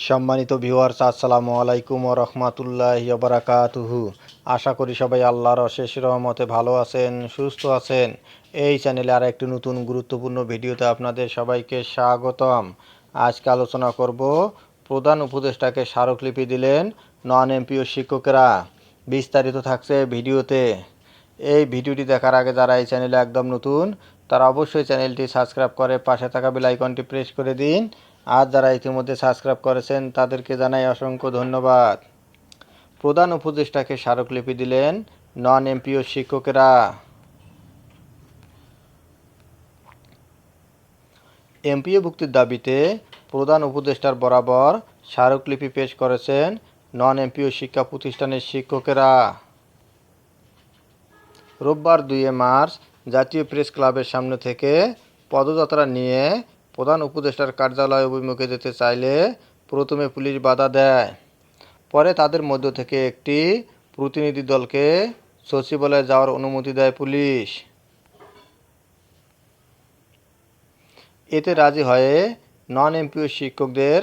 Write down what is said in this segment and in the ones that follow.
সম্মানিত ভিউয়ার্স, আসসালামু আলাইকুম ওয়া রাহমাতুল্লাহি ওয়া বারাকাতুহু। আশা করি সবাই আল্লাহর অশেষ রহমতে ভালো আছেন, সুস্থ আছেন। এই চ্যানেলে আর একটি নতুন গুরুত্বপূর্ণ ভিডিওতে আপনাদের সবাইকে স্বাগতম। আজকে আলোচনা করব প্রধান উপদেষ্টাকে স্মারকলিপি দিলেন নন এমপিও শিক্ষকেরা। বিস্তারিত থাকছে ভিডিওতে। এই ভিডিওটি দেখার আগে যারা এই চ্যানেলে একদম নতুন তারা অবশ্যই চ্যানেলটি সাবস্ক্রাইব করে পাশে থাকা বেল আইকনটি প্রেস করে দিন। আর যারা ইতিমধ্যে সাবস্ক্রাইব করেছেন তাদেরকে জানাই অসংখ্য ধন্যবাদ। প্রধান উপদেষ্টাকে স্মারকলিপি দিলেন নন এমপিও শিক্ষকেরা। এমপিও ভুক্তির দাবিতে প্রধান উপদেষ্টার বরাবর স্মারকলিপি পেশ করেছেন নন এমপিও শিক্ষা প্রতিষ্ঠানের শিক্ষকেরা। রোববার 2 মার্চ জাতীয় প্রেস ক্লাবের সামনে থেকে পদযাত্রা নিয়ে প্রধান উপদেষ্টার কার্যালয় অভিমুখে যেতে চাইলে প্রথমে পুলিশ বাধা দেয়। পরে তাদের মধ্য থেকে একটি প্রতিনিধি দলকে সচিবালয়ে যাওয়ার অনুমতি দেয় পুলিশ। এতে রাজি হয়ে নন এমপিও শিক্ষকদের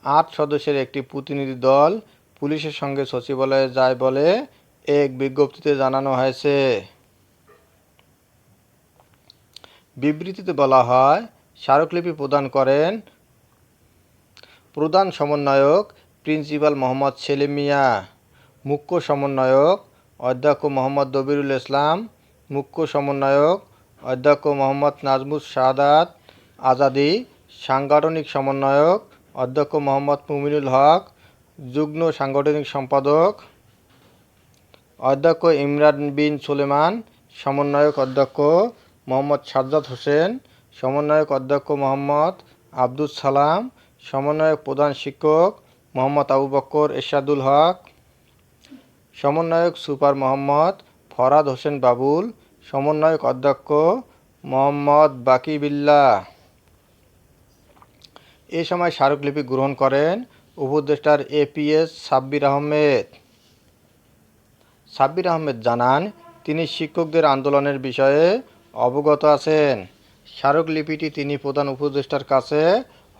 8 সদস্যের একটি প্রতিনিধি দল পুলিশের সঙ্গে সচিবালয়ে যায় বলে এক বিজ্ঞপ্তিতে জানানো হয়েছে। বিবৃতিতে বলা হয়, স্মারকলিপি প্রদান করেন প্রধান সমন্বয়ক প্রিন্সিপাল মোহাম্মদ সেলিম মিয়া, মুখ্য সমন্বয়ক অধ্যক্ষ মোহাম্মদ দবিরুল ইসলাম, মুখ্য সমন্বয়ক অধ্যক্ষ মোহাম্মদ নাজমুস শাহাদাত আজাদি, সাংগঠনিক সমন্বয়ক অধ্যক্ষ মোহাম্মদ মুমিনুল হক, যুগ্ম সাংগঠনিক সম্পাদক অধ্যক্ষ ইমরান বিন সুলেমান, সমন্বয়ক অধ্যক্ষ মোহাম্মদ সাজ্জাদ হোসেন, সমন্বয়ক অধ্যক্ষ মোহাম্মদ আব্দুস সালাম, সমন্বয়ক প্রধান শিক্ষক মোহাম্মদ আবু বকর এরশাদুল হক, সমন্বয়ক সুপার মোহাম্মদ ফরহাদ হোসেন বাবুল, সমন্বয়ক অধ্যক্ষ মোহাম্মদ বাকি বিল্লাহ। এ সময় স্মারকলিপি গ্রহণ করেন উপদেষ্টার এপিএস সাব্বির আহমেদ। সাব্বির আহমেদ জানান, তিনি শিক্ষকদের আন্দোলনের বিষয়ে অবগত আছেন। স্মারকলিপিটি তিনি প্রধান উপদেষ্টার কাছে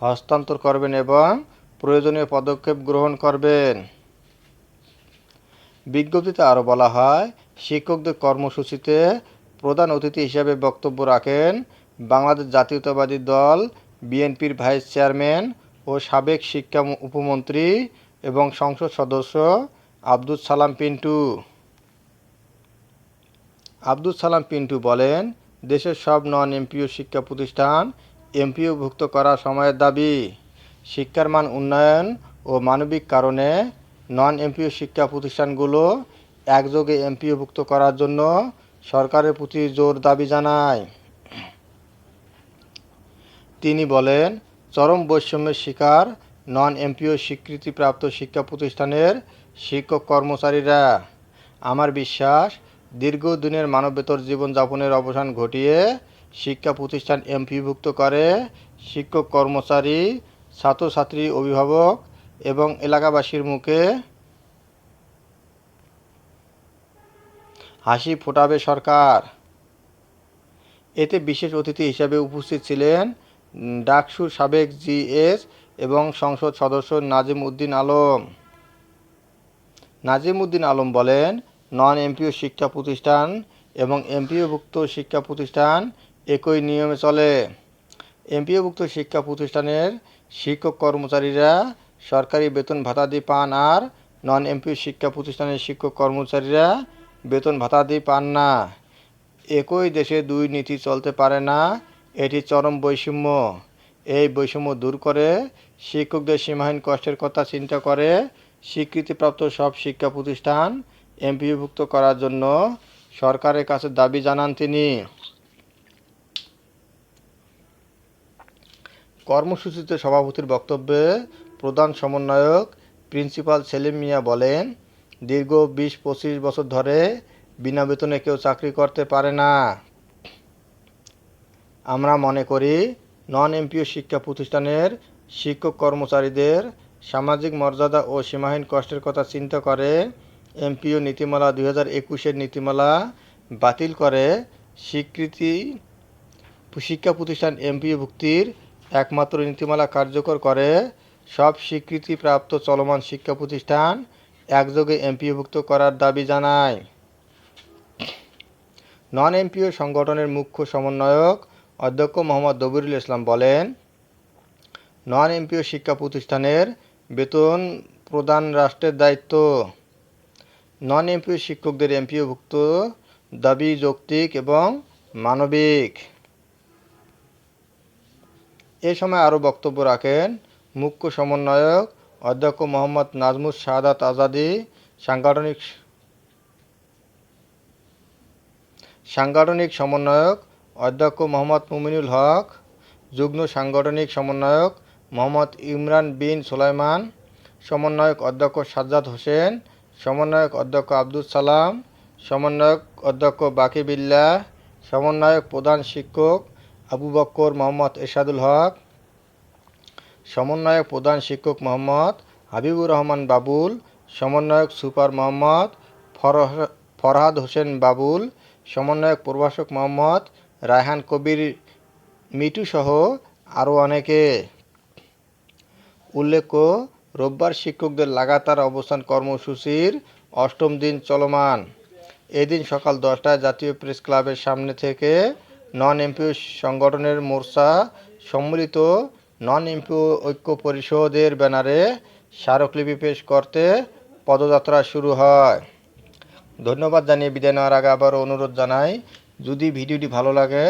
হস্তান্তর করবেন এবং প্রয়োজনীয় পদক্ষেপ গ্রহণ করবেন। বিজ্ঞপ্তিতে আরও বলা হয়, শিক্ষকদের কর্মসূচিতে প্রধান অতিথি হিসেবে বক্তব্য রাখেন বাংলাদেশ জাতীয়তাবাদী দল বিএনপির ভাইস চেয়ারম্যান ও সাবেক শিক্ষা উপমন্ত্রী এবং সংসদ সদস্য আব্দুস সালাম পিন্টু। আব্দুস সালাম পিন্টু বলেন, দেশের সব নন এমপিও শিক্ষা প্রতিষ্ঠান এমপিওভুক্ত করা সময়ের দাবি। শিক্ষার মান উন্নয়ন ও মানবিক কারণে নন এমপিও শিক্ষা প্রতিষ্ঠানগুলো একযোগে এমপিওভুক্ত করার জন্য সরকারের প্রতি জোর দাবি জানায়। তিনি বলেন, চরম বৈষম্যের শিকার নন এমপিও স্বীকৃতিপ্রাপ্ত শিক্ষা প্রতিষ্ঠানের শিক্ষক কর্মচারীরা। আমার বিশ্বাস, দীর্ঘদিনের মানবেতর জীবনযাপনের অবসান ঘটিয়ে শিক্ষা প্রতিষ্ঠান এমপিওভুক্ত করে শিক্ষক কর্মচারী, ছাত্রছাত্রী, অভিভাবক এবং এলাকাবাসীর মুখে হাসি ফোটাবে সরকার। এতে বিশেষ অতিথি হিসেবে উপস্থিত ছিলেন ডাকসুর সাবেক জিএস এবং সংসদ সদস্য নাজিম উদ্দিন আলম। নাজিম উদ্দিন আলম বলেন, নন এমপিও শিক্ষা প্রতিষ্ঠান এবং এমপিওভুক্ত শিক্ষা প্রতিষ্ঠান একই নিয়মে চলে। এমপিওভুক্ত শিক্ষা প্রতিষ্ঠানের শিক্ষক কর্মচারীরা সরকারি বেতন ভাতাদি পান আর নন এমপিও শিক্ষা প্রতিষ্ঠানের শিক্ষক কর্মচারীরা বেতন ভাতাদি পান না। একই দেশে দুই নীতি চলতে পারে না, এটি চরম বৈষম্য। এই বৈষম্য দূর করে শিক্ষকদের সীমাহীন কষ্টের কথা চিন্তা করে স্বীকৃতিপ্রাপ্ত সব শিক্ষা প্রতিষ্ঠান এমপিওভুক্ত করার জন্য সরকারের কাছে দাবি জানান তিনি। কর্মসূচিতে সভাপতির বক্তব্যে প্রধান সমন্বয়ক প্রিন্সিপাল সেলিম মিয়া বলেন, দীর্ঘ 20-25 বছর ধরে বিনা বেতনে কেউ চাকরি করতে পারে না। আমরা মনে করি, নন এমপিও শিক্ষা প্রতিষ্ঠানের শিক্ষক কর্মচারীদের সামাজিক মর্যাদা ও সীমাহীন কষ্টের কথা চিন্তা করে এমপিও নীতিমালা 2021-এর নীতিমালা বাতিল করে স্বীকৃতি শিক্ষা প্রতিষ্ঠান এমপিওভুক্তির একমাত্র নীতিমালা কার্যকর করে সব স্বীকৃতিপ্রাপ্ত চলমান শিক্ষা প্রতিষ্ঠান একযোগে এমপিওভুক্ত করার দাবি জানায়। নন এমপিও সংগঠনের মুখ্য সমন্বয়ক অধ্যক্ষ মোহাম্মদ দবিরুল ইসলাম বলেন, নন এমপিও শিক্ষা প্রতিষ্ঠানের বেতন প্রদান রাষ্ট্রের দায়িত্ব। নন এমপিও শিক্ষকদের এমপিওভুক্ত দাবি যৌক্তিক এবং মানবিক। এ সময় আরও বক্তব্য রাখেন মুখ্য সমন্বয়ক অধ্যক্ষ মোহাম্মদ নাজমুস শাহাদাত আজাদী, সাংগঠনিক সমন্বয়ক অধ্যক্ষ মোহাম্মদ মুমিনুল হক, যুগ্ম সাংগঠনিক সমন্বয়ক মোহাম্মদ ইমরান বিন সুলাইমান, সমন্বয়ক অধ্যক্ষ সাজ্জাদ হোসেন, সমন্বয়ক অধ্যক্ষ আব্দুল সালাম, সমন্বয়ক অধ্যক্ষ বাকি বিল্লাহ, সমন্বয়ক প্রধান শিক্ষক আবু বক্কর মোহাম্মদ এরশাদুল হক, সমন্বয়ক প্রধান শিক্ষক মোহাম্মদ হাবিবুর রহমান বাবুল, সমন্বয়ক সুপার মোহাম্মদ ফরহাদ হোসেন বাবুল, সমন্বয়ক প্রভাষক মোহাম্মদ রায়হান কবির মিটুসহ আরও অনেকে। উল্লেখ্য, রোববার শিক্ষকদের লাগাতার অবস্থান কর্মসূচির ৮ম দিন চলমান। এদিন সকাল 10টায় জাতীয় প্রেস ক্লাবের সামনে থেকে নন এমপিও সংগঠনের মোর্চা সম্মিলিত নন এমপিও ঐক্য পরিষদের ব্যানারে স্মারকলিপি পেশ করতে পদযাত্রা শুরু হয়। ধন্যবাদ জানিয়ে বিদায় নেওয়ার আগে আবারও অনুরোধ জানাই, যদি ভিডিওটি ভালো লাগে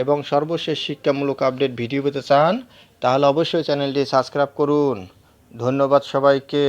এবং সর্বশেষ শিক্ষামূলক আপডেট ভিডিও পেতে চান তাহলে অবশ্যই চ্যানেলটি সাবস্ক্রাইব করুন। ধন্যবাদ সবাইকে।